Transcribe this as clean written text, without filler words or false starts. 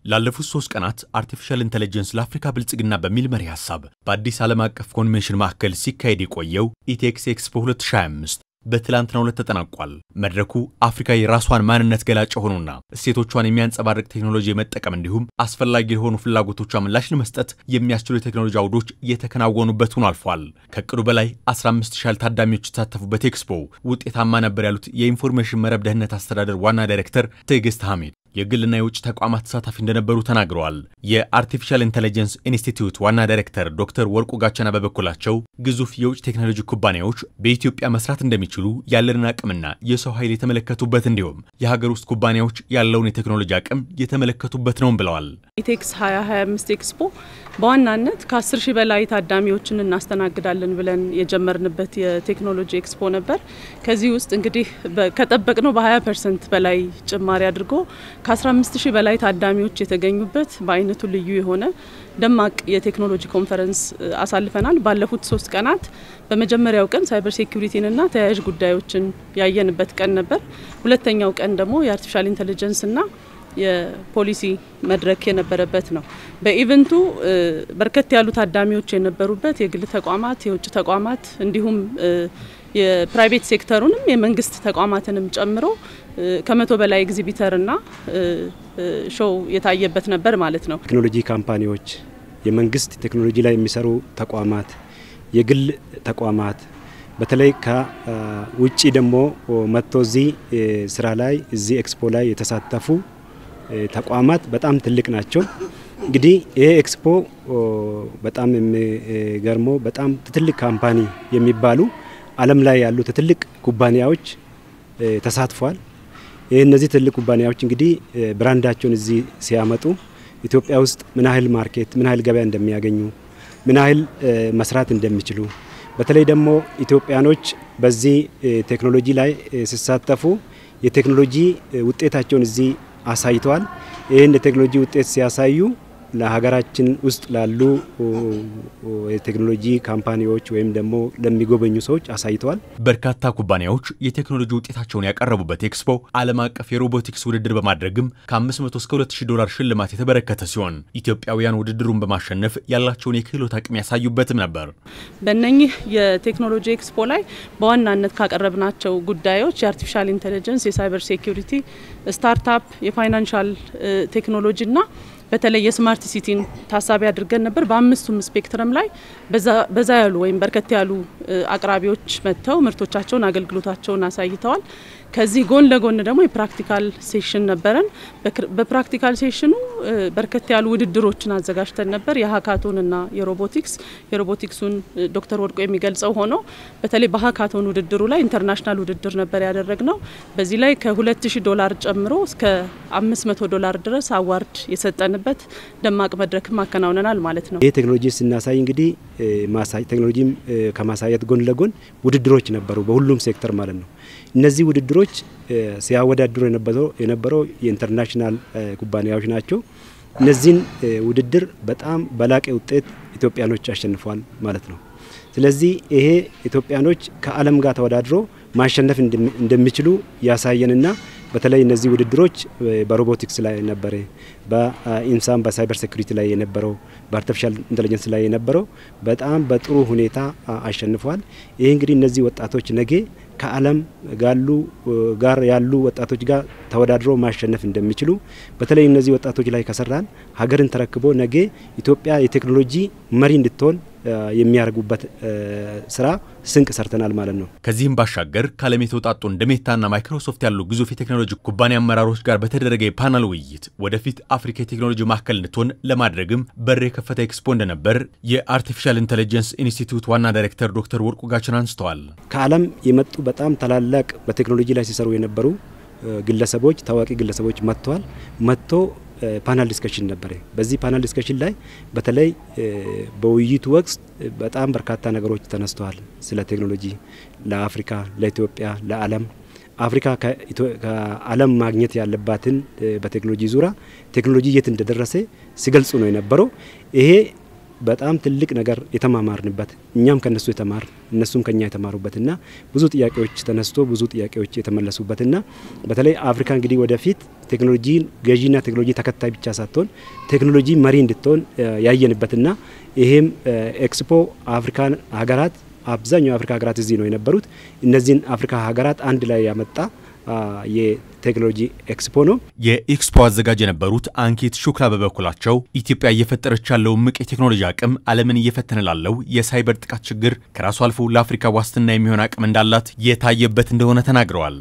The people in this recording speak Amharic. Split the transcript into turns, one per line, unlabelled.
ላለፉት 3 ቀናት አርቲፊሻል ኢንተለጀንስ ለአፍሪካ ብልጽግና በሚል መሪ ሐሳብ በአዲስ ዓለም አቀፍ ኮንቬንሽን ማዕከል ሲካሄድ የቆየው ኢቴክስ ኤክስፖ 2025 በትላንትናው ዕለት ተጠናቋል። መድረኩ አፍሪካ የራሷን ማንነት ገላጭ ሆኖና እሴቶቿን የሚያንጸባርቅ ቴክኖሎጂ የመጠቀም እንዲሁም አስፈላጊ የሆኑ ፍላጎቶቿ ምላሽ ለመስጠት የሚያስችሉ የቴክኖሎጂ አውዶች የተከናወኑበት ሆኖ አልፏል። ከቅዱ በላይ 15000 ታዳሚዎች የተሳተፉበት ኤክስፖ ውጤታማ ነበር ያሉት የኢንፎርሜሽን መረብ ደህንነት አስተዳደር ዋና ዳይሬክተር ትዕግስት ሐሚድ የግልና የውጭ ተቋማት ተሳታፊ እንደነበሩ ተናግረዋል። የአርቲፊሻል ኢንተለጀንስ ኢንስቲትዩት ዋና ዳይሬክተር ዶክተር ወርቁ ጋቸና በበኩላቸው ግዙፍ የውጭ ቴክኖሎጂ ኩባንያዎች በኢትዮጵያ መስራት እንደሚችሉ ያለንን አቅምና የሰው ኃይል የተመለከቱበት እንዲሁም የሀገር ውስጥ ኩባንያዎች ያለውን የቴክኖሎጂ አቅም የተመለከቱበት ነው ብለዋል።
ኢቴክስ 2025 ኤክስፖ በዋናነት ከ10000 በላይ ታዳሚዎችን እናስተናግዳለን ብለን የጀመርንበት የቴክኖሎጂ ኤክስፖ ነበር። ከዚህ ውስጥ እንግዲህ ከጠበቅነው በ20% በላይ ጭማሪ አድርጎ ከ15000 በላይ ታዳሚዎች የተገኙበት በአይነቱ ልዩ የሆነ ደማቅ የቴክኖሎጂ ኮንፈረንስ አሳልፈናል። ባለፉት 3 ቀናት በመጀመሪያው ቀን ሳይበር ሴኩሪቲንና ተያያዥ ጉዳዮችን ያየንበት ቀን ነበር። ሁለተኛው ቀን ደግሞ የአርቲፊሻል ኢንተለጀንስና የፖሊሲ መድረክ የነበረበት ነው። በኢቨንቱ በርከት ያሉ ታዳሚዎች የነበሩበት የግል ተቋማት፣ የውጭ ተቋማት እንዲሁም የፕራይቬት ሴክተሩንም የመንግስት ተቋማትንም ጨምሮ ከ100 በላይ ኤግዚቢተርና ሾው የታየበት ነበር ማለት ነው።
ቴክኖሎጂ ካምፓኒዎች፣ የመንግስት ቴክኖሎጂ ላይ የሚሰሩ ተቋማት፣ የግል ተቋማት በተለይ ከውጪ ደግሞ መጥቶ እዚህ ስራ ላይ እዚህ ኤክስፖ ላይ የተሳተፉ ተቋማት በጣም ትልቅ ናቸው። እንግዲህ ይሄ ኤክስፖ በጣም የሚገርመው በጣም ትልቅ ካምፓኒ የሚባሉ ዓለም ላይ ያሉ ትልቅ ኩባንያዎች ተሳትፈዋል። እነዚህ ትልቅ ኩባንያዎች እንግዲህ ብራንዳቸውን እዚህ ሲያመጡ ኢትዮጵያ ውስጥ ምን ያህል ማርኬት ምን ያህል ገበያ እንደሚያገኙ ምን ያህል መስራት እንደሚችሉ በተለይ ደግሞ ኢትዮጵያኖች በዚህ ቴክኖሎጂ ላይ ሲሳተፉ የቴክኖሎጂ ውጤታቸውን እዚህ አሳይተዋል። ይሄን የቴክኖሎጂ ውጤት ሲያሳዩ ለሀገራችን ውስጥ ላሉ የቴክኖሎጂ ካምፓኒዎች ወይም ደግሞ ለሚጎበኙ ሰዎች አሳይተዋል።
በርካታ ኩባንያዎች የቴክኖሎጂ ውጤታቸውን ያቀረቡበት ኤክስፖ ዓለም አቀፍ የሮቦቲክስ ውድድር በማድረግም ከ500 እስከ $2000 ሽልማት የተበረከተ ሲሆን ኢትዮጵያውያን ውድድሩን በማሸነፍ ያላቸውን የክህሎት አቅም ያሳዩበትም ነበር።
በእነኚህ የቴክኖሎጂ ኤክስፖ ላይ በዋናነት ካቀረብናቸው ጉዳዮች የአርቲፊሻል ኢንተለጀንስ፣ የሳይበር ሴኩሪቲ፣ ስታርታፕ፣ የፋይናንሻል ቴክኖሎጂና በተለይ የስማርት ሲቲን ታሳቢ አድርገን ነበር። በአምስቱም ስፔክትረም ላይ በዛ ያሉ ወይም በርከት ያሉ አቅራቢዎች መጥተው ምርቶቻቸውን አገልግሎታቸውን አሳይተዋል። ከዚህ ጎን ለጎን ደግሞ የፕራክቲካል ሴሽን ነበረን። በፕራክቲካል ሴሽኑ በርከት ያሉ ውድድሮችን አዘጋጅተን ነበር። የሃካቶንና የሮቦቲክሱን ዶክተር ወርቁ የሚገልጸው ሆኖ በተለይ በሃካቶን ውድድሩ ላይ ኢንተርናሽናል ውድድር ነበር ያደረግነው። በዚህ ላይ ከ$2000 ጨምሮ እስከ $500 ድረስ አዋርድ የሰጠንበት ደማቅ መድረክ ማከናወነናል ማለት ነው።
ይሄ ቴክኖሎጂ ስናሳይ እንግዲህ ቴክኖሎጂም ከማሳየት ጎን ለጎን ውድድሮች ነበሩ በሁሉም ሴክተር ማለት ነው። እነዚህ ውድድሮች ሲያወዳድሩ የነበረው የኢንተርናሽናል ኩባንያዎች ናቸው። እነዚህን ውድድር በጣም በላቀ ውጤት ኢትዮጵያኖች አሸንፈዋል ማለት ነው። ስለዚህ ይሄ ኢትዮጵያኖች ከዓለም ጋር ተወዳድሮ ማሸነፍ እንደሚችሉ ያሳየንና በተለይ እነዚህ ውድድሮች በሮቦቲክስ ላይ ነበር፣ በኢንሳም በሳይበር ሴኩሪቲ ላይ የነበረው፣ በአርቲፊሻል ኢንተለጀንስ ላይ የነበረው በጣም በጥሩ ሁኔታ አሸንፈዋል። ይሄ እንግዲህ እነዚህ ወጣቶች ነገ ከዓለም ጋር ያሉ ወጣቶች ጋር ተወዳድሮ ማሸነፍ እንደሚችሉ በተለይ እነዚህ ወጣቶች ላይ ከሰራን ሀገርን ተረክቦ ነገ ኢትዮጵያ የቴክኖሎጂ መሪ እንድትሆን የሚያርጉበት ስራ ስንቅ ሰርተናል ማለት ነው።
ከዚህም ባሻገር ከዓለም የተውጣጡ እንደ ሜታና ማይክሮሶፍት ያሉ ግዙፍ የቴክኖሎጂ ኩባንያ አመራሮች ጋር በተደረገ የፓናል ውይይት ወደፊት አፍሪካ የቴክኖሎጂ ማዕከል እንድትሆን ለማድረግም በር የከፈተ ኤክስፖ እንደነበር የአርቲፊሻል ኢንተለጀንስ ኢንስቲትዩት ዋና ዳይሬክተር ዶክተር ወርቁ ጋቸና አንስተዋል።
ከዓለም የመጡ በጣም ታላላቅ በቴክኖሎጂ ላይ ሲሰሩ የነበሩ ግለሰቦች፣ ታዋቂ ግለሰቦች መጥቶ ፓናል ዲስከሽን ነበር። በዚህ ፓናል ዲስከሽን ላይ በተለይ በውይይቱ ወቅት በጣም በርካታ ነገሮች ተነስተዋል። ስለ ቴክኖሎጂ ለአፍሪካ፣ ለኢትዮጵያ፣ ለዓለም አፍሪካ ከዓለም ማግኘት ያለባትን በቴክኖሎጂ ዙሪያ ቴክኖሎጂ የት እንደደረሰ ሲገልጹ ነው የነበረው። ይሄ በጣም ትልቅ ነገር የተማማርንበት እኛም ከነሱ የተማር እነሱም ከኛ የተማሩበትና ብዙ ጥያቄዎች ተነስቶ ብዙ ጥያቄዎች የተመለሱበትና በተለይ አፍሪካ እንግዲህ ወደፊት ቴክኖሎጂን ገዢና ቴክኖሎጂ ተከታይ ብቻ ሳትሆን ቴክኖሎጂ መሪ እንድትሆን ያየንበትና ይሄም ኤክስፖ አፍሪካን ሀገራት አብዛኛው አፍሪካ ሀገራት እዚህ ነው የነበሩት እነዚህን አፍሪካ ሀገራት አንድ ላይ ያመጣ የቴክኖሎጂ ኤክስፖ ነው።
የኤክስፖ አዘጋጅ የነበሩት አንኪት ሹክላ በበኩላቸው ኢትዮጵያ እየፈጠረች ያለው ምቅ የቴክኖሎጂ አቅም ዓለምን እየፈተነ ላለው የሳይበር ጥቃት ችግር ከራሱ አልፎ ለአፍሪካ ዋስትና የሚሆን አቅም እንዳላት የታየበት እንደሆነ ተናግረዋል።